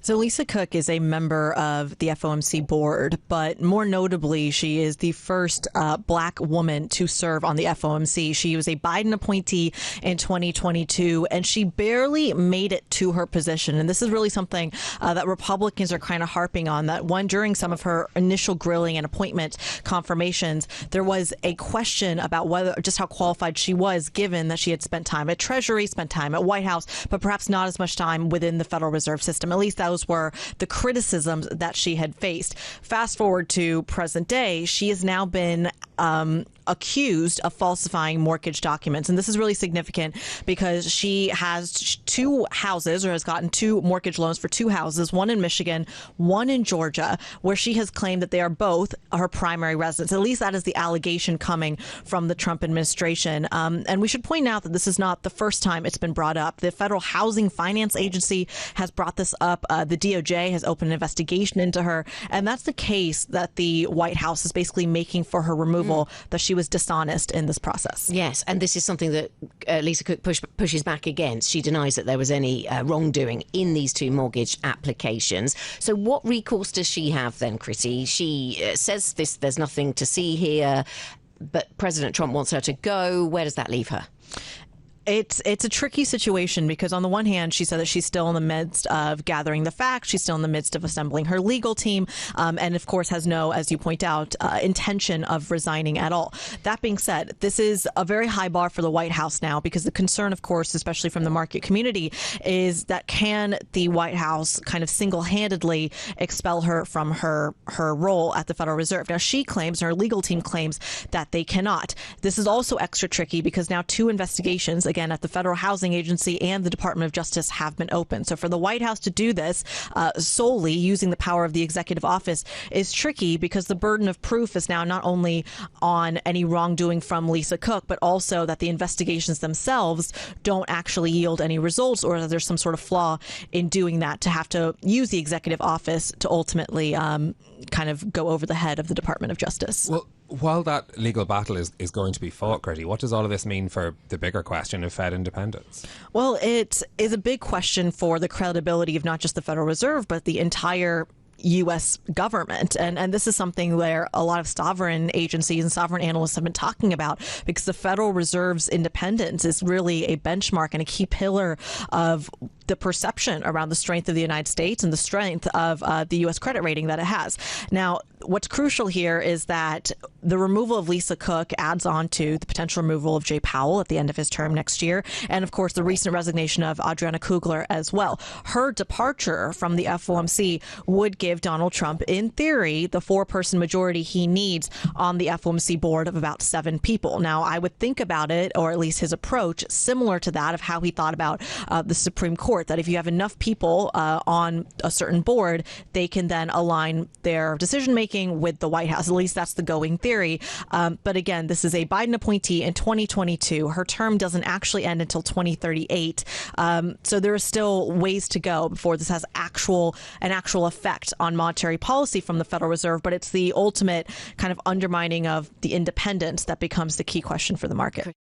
So Lisa Cook is a member of the FOMC board, but more notably, she is the first black woman to serve on the FOMC. She was a Biden appointee in 2022, and she barely made it to her position. And this is really something that Republicans are kind of harping on, that during some of her initial grilling and appointment confirmations, there was a question about just how qualified she was, given that she had spent time at Treasury, spent time at White House, but perhaps not as much time within the Federal Reserve System. At least those were the criticisms that she had faced. Fast forward to present day, she has now been accused of falsifying mortgage documents. And this is really significant because she has two houses, or has gotten two mortgage loans for two houses, one in Michigan, one in Georgia, where she has claimed that they are both her primary residence. At least that is the allegation coming from the Trump administration. And we should point out that this is not the first time it's been brought up. The Federal Housing Finance Agency has brought this up. The DOJ has opened an investigation into her. And that's the case that the White House is basically making for her removal, that she was dishonest in this process. Yes, and this is something that Lisa Cook pushes back against. She denies that there was any wrongdoing in these two mortgage applications. So what recourse does she have then, Kriti? She says there's nothing to see here, but President Trump wants her to go. Where does that leave her? It's a tricky situation because on the one hand, she said that she's still in the midst of gathering the facts. She's still in the midst of assembling her legal team. And of course has no, as you point out, intention of resigning at all. That being said, this is a very high bar for the White House now, because the concern, of course, especially from the market community, is that can the White House kind of single-handedly expel her from her role at the Federal Reserve? Now, she claims, her legal team claims, that they cannot. This is also extra tricky because now two investigations, again, at the Federal Housing Agency and the Department of Justice, have been opened. So for the White House to do this solely using the power of the executive office is tricky, because the burden of proof is now not only on any wrongdoing from Lisa Cook, but also that the investigations themselves don't actually yield any results, or that there's some sort of flaw in doing that, to have to use the executive office to ultimately kind of go over the head of the Department of Justice. Well, while that legal battle is going to be fought, Kriti, what does all of this mean for the bigger question of Fed independence? Well, it is a big question for the credibility of not just the Federal Reserve, but the entire U.S. government. And this is something where a lot of sovereign agencies and sovereign analysts have been talking about, because the Federal Reserve's independence is really a benchmark and a key pillar of the perception around the strength of the United States and the strength of the U.S. credit rating that it has. Now, what's crucial here is that the removal of Lisa Cook adds on to the potential removal of Jay Powell at the end of his term next year. And of course, the recent resignation of Adriana Kugler as well. Her departure from the FOMC would give Donald Trump, in theory, the four-person majority he needs on the FOMC board of about 7 people. Now, I would think about it, or at least his approach, similar to that of how he thought about the Supreme Court, that if you have enough people on a certain board, they can then align their decision-making with the White House. At least that's the going theory. But again, this is a Biden appointee in 2022. Her term doesn't actually end until 2038. So there are still ways to go before this has an actual effect on monetary policy from the Federal Reserve. But it's the ultimate kind of undermining of the independence that becomes the key question for the market.